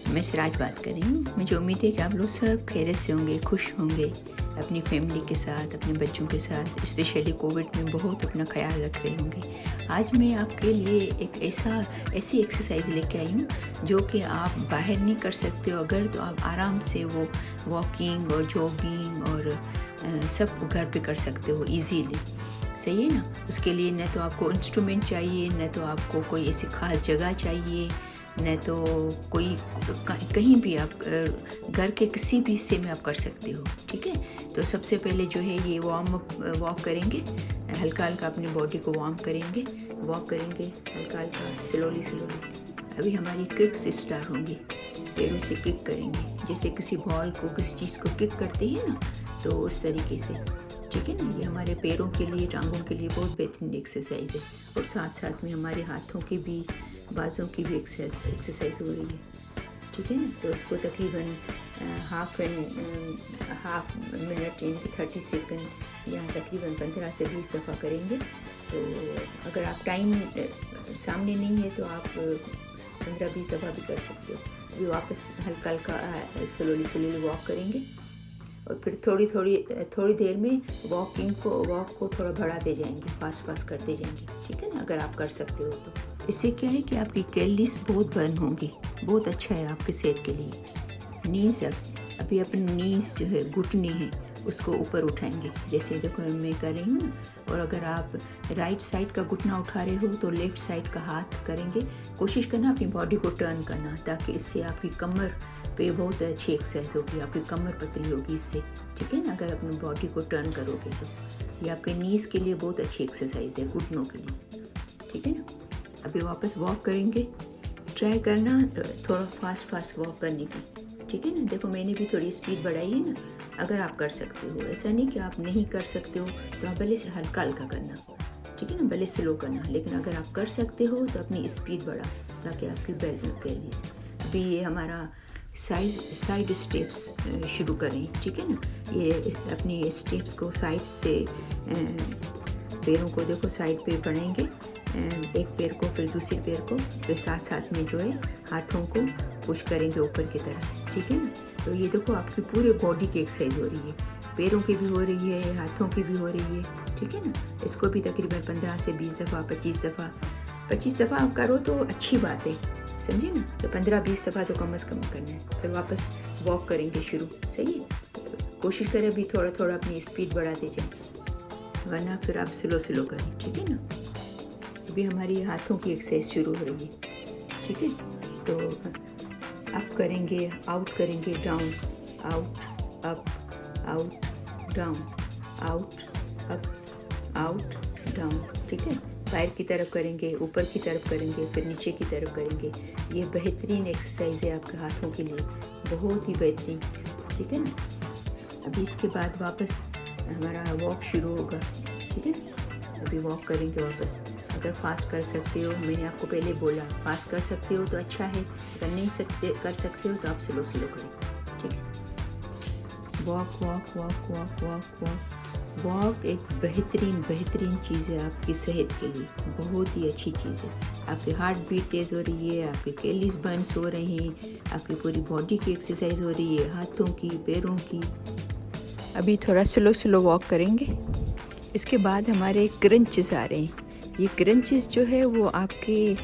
मैं सिराज बात कर रही हूँ। मुझे उम्मीद है कि आप लोग सब खैरियत से होंगे, खुश होंगे अपनी फैमिली के साथ, अपने बच्चों के साथ, स्पेशली कोविड में बहुत अपना ख्याल रख रहे होंगे। आज मैं आपके लिए एक ऐसी एक्सरसाइज लेके आई हूँ जो कि आप बाहर नहीं कर सकते हो अगर, तो आप आराम से वो वॉकिंग और जॉगिंग और सब घर पे कर सकते हो इजीली। सही है ना। उसके लिए न तो आपको इंस्ट्रूमेंट चाहिए, न तो आपको कोई ऐसी खास जगह चाहिए, न तो कोई कहीं भी आप घर के किसी भी हिस्से में आप कर सकते हो। ठीक है। तो सबसे पहले जो है ये वॉक करेंगे, हल्का हल्का अपनी बॉडी को वार्म करेंगे, वॉक करेंगे हल्का हल्का, स्लोली। अभी हमारी किक्स स्टार्ट होंगी, पैरों से किक करेंगे, जैसे किसी बॉल को किसी चीज़ को किक करते हैं ना, तो उस तरीके से। ठीक है ना। ये हमारे पैरों के लिए, टांगों के लिए बहुत बेहतरीन एक्सरसाइज है। और साथ साथ में हमारे हाथों की भी, बाजों की भी एक्सरसाइज हो रही है। ठीक है ना। तो इसको तकरीबन हाफ मिनट यानी 30 सेकंड या तकरीबन 15 से 20 दफ़ा करेंगे। तो अगर आप टाइम सामने नहीं है तो आप 15-20 दफ़ा भी कर सकते हो। अभी वापस हल्का हल्का स्लोली वॉक करेंगे और फिर थोड़ी देर में वॉक को थोड़ा बढ़ाते जाएंगे, फास्ट करते जाएंगे। ठीक है ना। अगर आप कर सकते हो तो इससे क्या है कि आपकी कैलोरीज बहुत बर्न होंगी, बहुत अच्छा है आपके सेहत के लिए। नीज़ अभी अपनी नीज़ जो है, घुटने हैं, उसको ऊपर उठाएंगे, जैसे देखो मैं कर रही हूँ ना। और अगर आप राइट साइड का घुटना उठा रहे हो तो लेफ़्ट साइड का हाथ करेंगे। कोशिश करना अपनी बॉडी को टर्न करना, ताकि इससे आपकी कमर पे बहुत अच्छी एक्सरसाइज होगी, आपकी कमर पतली होगी इससे। ठीक है ना। अगर अपनी बॉडी को टर्न करोगे तो ये आपके नीज़ के लिए बहुत अच्छी एक्सरसाइज है, घुटनों के लिए। ठीक है ना। अभी वापस वॉक करेंगे, ट्राई करना थोड़ा फास्ट वॉक करने की। ठीक है ना। देखो मैंने भी थोड़ी स्पीड बढ़ाई है ना। अगर आप कर सकते हो, ऐसा नहीं कि आप नहीं कर सकते हो, तो आप भले से हल्का करना। ठीक है ना। भले स्लो करना, लेकिन अगर आप कर सकते हो तो अपनी स्पीड बढ़ा, ताकि आपकी बेल्ट के लिए। अभी ये हमारा साइड स्टेप्स शुरू करें। ठीक है ना। ये अपनी स्टेप्स को साइड से, पैरों को देखो साइड पे बढ़ाएंगे, एक पैर को फिर दूसरे पैर को, फिर साथ में जो है हाथों को पुश करेंगे ऊपर की तरफ। ठीक है ना। तो ये देखो आपकी पूरे बॉडी की एक्सरसाइज हो रही है, पैरों की भी हो रही है, हाथों की भी हो रही है। ठीक है ना। इसको भी तकरीबन 15 से 20 दफ़ा, 25 दफ़ा आप करो तो अच्छी बात है, समझे ना। तो 15-20 दफ़ा तो कम से कम करना है। फिर वापस वॉक करेंगे शुरू। सही है। कोशिश करें अभी थोड़ा अपनी स्पीड बढ़ाते जाएं, वरना फिर आप स्लो करें। ठीक है ना। अभी हमारी हाथों की एक्सरसाइज शुरू हो रही है। ठीक है। तो अप करेंगे, आउट करेंगे, down, out, up, out, down, out, up, out, down. ठीक है। पैर की तरफ करेंगे, ऊपर की तरफ करेंगे, फिर नीचे की तरफ करेंगे। ये बेहतरीन एक्सरसाइज है आपके हाथों के लिए, बहुत ही बेहतरीन। ठीक है ना। अभी इसके बाद वापस हमारा वॉक शुरू होगा। ठीक है ना। अभी वॉक करेंगे वापस। अगर फास्ट कर सकते हो, मैंने आपको पहले बोला, फास्ट कर सकते हो तो अच्छा है, अगर नहीं कर सकते हो तो आप स्लो करें। ठीक है। वॉक एक बेहतरीन चीज़ है आपकी सेहत के लिए, बहुत ही अच्छी चीज़ है। आपकी हार्ट बीट तेज़ हो रही है, आपके कैलोरीज बर्न हो रहे हैं, आपकी पूरी बॉडी की एक्सरसाइज हो रही है, हाथों की, पैरों की। अभी थोड़ा स्लो वॉक करेंगे। इसके बाद हमारे क्रंचेस आ रहे हैं। ये क्रंचेस जो है वो आपके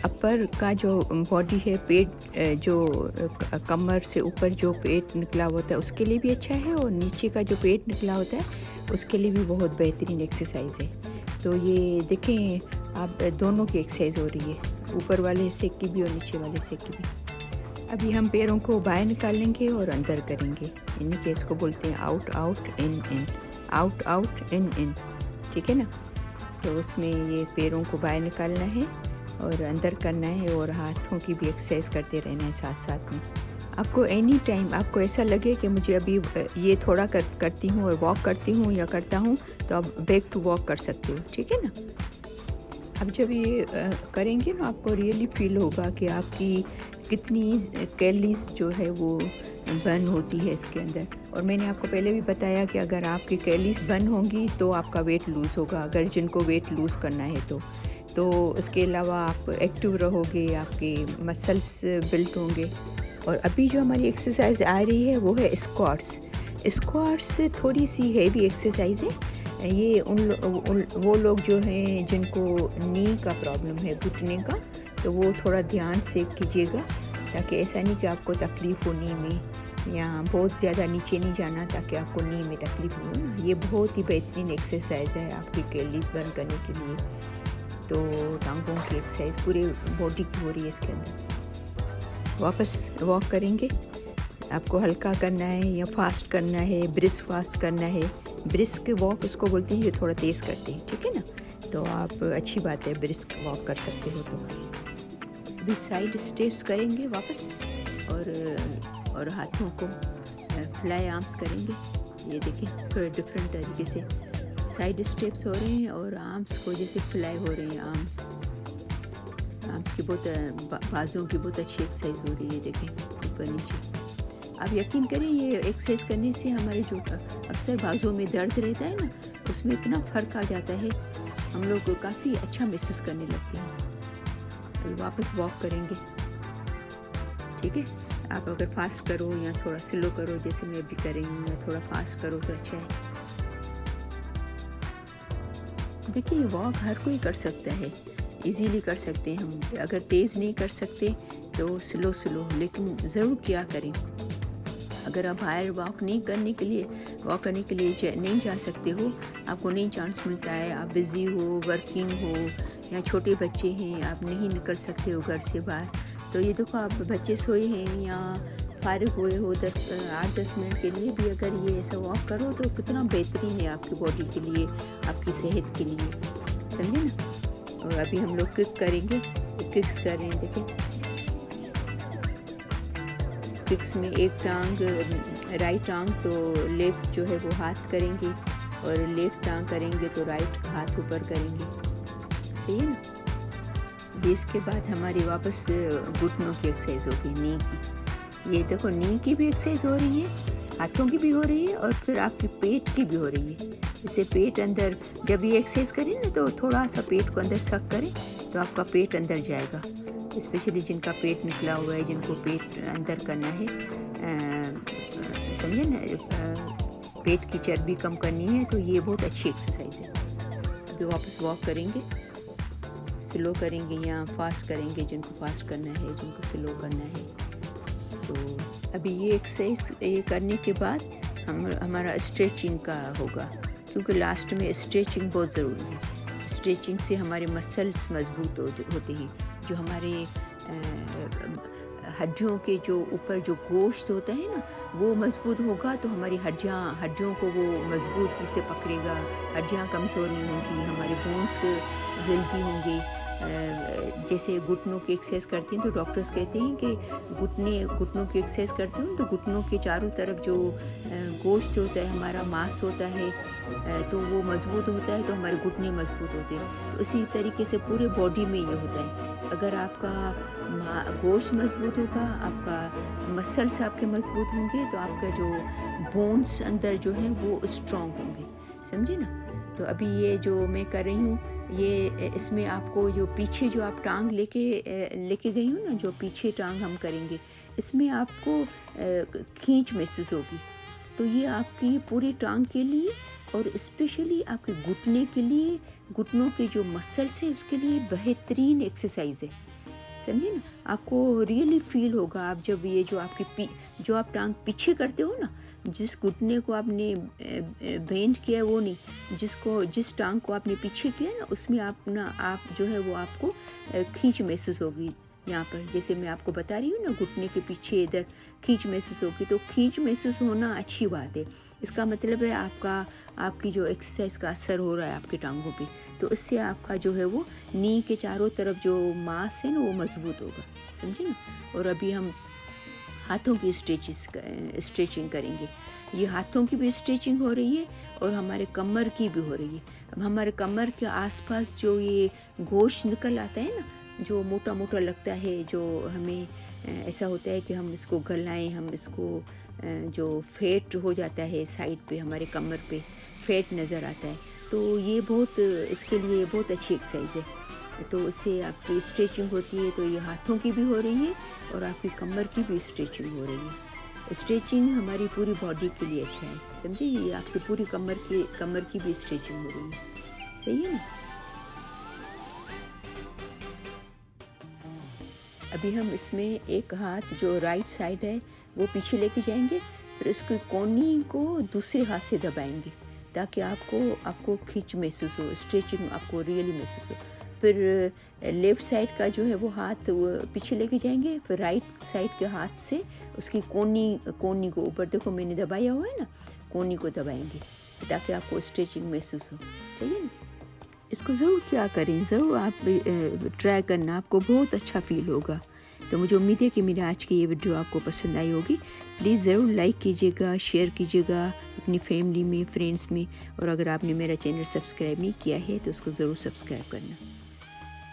अपर का जो बॉडी है, पेट जो कमर से ऊपर जो पेट निकला होता है उसके लिए भी अच्छा है, और नीचे का जो पेट निकला होता है उसके लिए भी बहुत बेहतरीन एक्सरसाइज है। तो ये देखें आप, दोनों की एक्सरसाइज हो रही है, ऊपर वाले हिस्से की भी और नीचे वाले हिस्से की भी। अभी हम पैरों को बाहर निकालेंगे और अंदर करेंगे, यानी कि इसको बोलते हैं आउट इन। ठीक है ना। तो उसमें ये पैरों को बाहर निकालना है और अंदर करना है, और हाथों की भी एक्सरसाइज करते रहना है साथ में। आपको एनी टाइम आपको ऐसा लगे कि मुझे अभी ये थोड़ा करती हूँ और वॉक करती हूँ या करता हूँ, तो आप बैक टू वॉक कर सकते हो। ठीक है ना। अब जब ये करेंगे ना, आपको रियली फील होगा कि आपकी कितनी कैलोरीज जो है वो बर्न होती है इसके अंदर। और मैंने आपको पहले भी बताया कि अगर आपकी कैलोरीज बर्न होंगी तो आपका वेट लूज़ होगा, अगर जिनको वेट लूज़ करना है तो उसके अलावा आप एक्टिव रहोगे, आपके मसल्स बिल्ड होंगे। और अभी जो हमारी एक्सरसाइज आ रही है वो है स्क्वाट्स। स्क्वाट्स थोड़ी सी हैवी एक्सरसाइज है। ये वो लोग जो हैं जिनको नी का प्रॉब्लम है, घुटने का, तो वो थोड़ा ध्यान से कीजिएगा, ताकि ऐसा नहीं कि आपको तकलीफ़ हो नी में, या बहुत ज़्यादा नीचे नहीं जाना ताकि आपको नी में तकलीफ़ हो ना। ये बहुत ही बेहतरीन एक्सरसाइज है आपकी कैलोरीज बर्न करने के लिए। तो टांगों की एक्सरसाइज पूरे बॉडी की हो रही है इसके अंदर। वापस वॉक करेंगे। आपको हल्का करना है या फास्ट करना है, ब्रिस्क फास्ट करना है। ब्रिस्क वॉक उसको बोलते हैं, ये थोड़ा तेज़ करते हैं, ठीक है ना। तो आप अच्छी बात है, ब्रिस्क वॉक कर सकते हो। तो अभी साइड स्टेप्स करेंगे वापस, और हाथों को फ्लाई आर्म्स करेंगे। ये देखिए थोड़े डिफरेंट तरीके से साइड स्टेप्स हो रहे हैं, और आर्म्स को जैसे फ्लाई हो रहे हैं। आर्म्स की बहुत, बाजुओं की बहुत अच्छी एक्सरसाइज हो रही है। देखें ऊपर नीचे। आप यकीन करें, ये एक्सरसाइज करने से हमारे जो अक्सर बाजुओं में दर्द रहता है ना, उसमें इतना फ़र्क आ जाता है, हम लोग काफ़ी अच्छा महसूस करने लगते हैं। तो वापस वॉक करेंगे, ठीक है। आप अगर फास्ट करो या थोड़ा स्लो करो, जैसे मैं अभी कर रही हूँ, या थोड़ा फास्ट करो तो अच्छा है। देखिए वॉक हर कोई कर सकता है, इजीली कर सकते हैं हम। अगर तेज़ नहीं कर सकते तो स्लो, लेकिन ज़रूर किया करें। अगर आप बाहर वॉक करने के लिए नहीं जा सकते हो, आपको नहीं चांस मिलता है, आप बिज़ी हो, वर्किंग हो, या छोटे बच्चे हैं, आप नहीं निकल सकते हो घर से बाहर, तो ये देखो आप बच्चे सोए हैं या फारिग हुए हो 8-10 मिनट के लिए भी अगर ये ऐसा वॉक करो तो कितना बेहतरीन है आपकी बॉडी के लिए, आपकी सेहत के लिए, समझे ना। और अभी हम लोग किक करेंगे, किक्स कर रहे हैं। देखिए किक्स में एक टांग, राइट टांग तो लेफ़्ट जो है वो हाथ करेंगे, और लेफ़्ट टांग करेंगे तो राइट हाथ ऊपर करेंगे, सही है ना। इसके बाद हमारी वापस घुटनों की एक्सरसाइज होगी, नी की। ये देखो नी की भी एक्सरसाइज हो रही है, हाथों की भी हो रही है, और फिर आपकी पेट की भी हो रही है। जैसे पेट अंदर, जब ये एक्सरसाइज करें ना तो थोड़ा सा पेट को अंदर सक करें तो आपका पेट अंदर जाएगा। स्पेशली जिनका पेट निकला हुआ है, जिनको पेट अंदर करना है, समझे ना, पेट की चर्बी कम करनी है, तो ये बहुत अच्छी एक्सरसाइज है। अभी वापस वॉक करेंगे, स्लो करेंगे या फास्ट करेंगे, जिनको फास्ट करना है, जिनको स्लो करना है। तो अभी ये एक्सरसाइज ये करने के बाद हमारा स्ट्रेचिंग का होगा, क्योंकि लास्ट में स्ट्रेचिंग बहुत ज़रूरी है। स्ट्रेचिंग से हमारे मसल्स मजबूत होते हैं, जो हमारे हड्डियों के जो ऊपर जो गोश्त होता है ना, वो मजबूत होगा तो हमारी हड्डियों को वो मजबूती से पकड़ेगा, हड्डियाँ कमज़ोर नहीं होंगी, हमारे बोन्स हेल्दी होंगे। जैसे घुटनों की एक्सरसाइज करते हैं तो डॉक्टर्स कहते हैं कि घुटनों की एक्सरसाइज करते हो तो घुटनों के चारों तरफ जो गोश्त होता है, हमारा मांस होता है, तो वो मजबूत होता है, तो हमारे घुटने मजबूत होते हैं। तो इसी तरीके से पूरे बॉडी में ये होता है। अगर आपका गोश्त मजबूत होगा, आपका मसल्स आपके मजबूत होंगे, तो आपका जो बोन्स अंदर जो है वो स्ट्रॉन्ग होंगे, समझे ना। तो अभी ये जो मैं कर रही हूँ, ये इसमें आपको जो पीछे जो आप टांग लेके गई हूँ ना, जो पीछे टांग हम करेंगे, इसमें आपको खींच महसूस होगी। तो ये आपकी पूरी टांग के लिए और स्पेशली आपके घुटने के लिए, घुटनों के जो मसल्स है उसके लिए बेहतरीन एक्सरसाइज है, समझे ना। आपको रियली फील होगा आप जब ये जो आपकी जो आप टांग पीछे करते हो ना, जिस घुटने को आपने बेंड किया है वो नहीं, जिस टांग को आपने पीछे किया ना, उसमें आप जो है वो आपको खींच महसूस होगी। यहाँ पर जैसे मैं आपको बता रही हूँ ना, घुटने के पीछे इधर खींच महसूस होगी। तो खींच महसूस होना अच्छी बात है, इसका मतलब है आपकी जो एक्सरसाइज का असर हो रहा है आपकी टांगों पे, तो इससे आपका जो है वो नी के चारों तरफ जो मांस है ना वो मजबूत होगा, समझे ना। और अभी हम हाथों की स्ट्रेचिंग करेंगे। ये हाथों की भी स्ट्रेचिंग हो रही है और हमारे कमर की भी हो रही है। अब हमारे कमर के आसपास जो ये गोश्त निकल आता है ना, जो मोटा मोटा लगता है, जो हमें ऐसा होता है कि हम इसको गलाएं, हम इसको जो फैट हो जाता है साइड पे, हमारे कमर पे फैट नज़र आता है, तो ये इसके लिए बहुत अच्छी एक्सरसाइज है। तो उससे आपकी स्ट्रेचिंग होती है, तो ये हाथों की भी हो रही है और आपकी कमर की भी स्ट्रेचिंग हो रही है। स्ट्रेचिंग हमारी पूरी बॉडी के लिए अच्छा है, समझे, ये आपकी पूरी कमर की भी स्ट्रेचिंग हो रही है, सही है ना। अभी हम इसमें एक हाथ जो राइट साइड है वो पीछे लेके जाएंगे, फिर इसकी कोहनी को दूसरे हाथ से दबाएंगे ताकि आपको खींच महसूस हो, स्ट्रेचिंग आपको रियली महसूस हो। फिर लेफ़्ट साइड का जो है वो हाथ वो पीछे लेके जाएंगे, फिर राइट साइड के हाथ से उसकी कोहनी को ऊपर, देखो मैंने दबाया हुआ है ना, कोहनी को दबाएंगे ताकि आपको स्ट्रेचिंग महसूस हो, सही है ना। इसको ज़रूर क्या करें, ज़रूर आप ट्राई करना, आपको बहुत अच्छा फील होगा। तो मुझे उम्मीद है कि मेरी आज की ये वीडियो आपको पसंद आई होगी। प्लीज़ ज़रूर लाइक कीजिएगा, शेयर कीजिएगा अपनी फैमिली में, फ्रेंड्स में, और अगर आपने मेरा चैनल सब्सक्राइब नहीं किया है तो उसको ज़रूर सब्सक्राइब करना।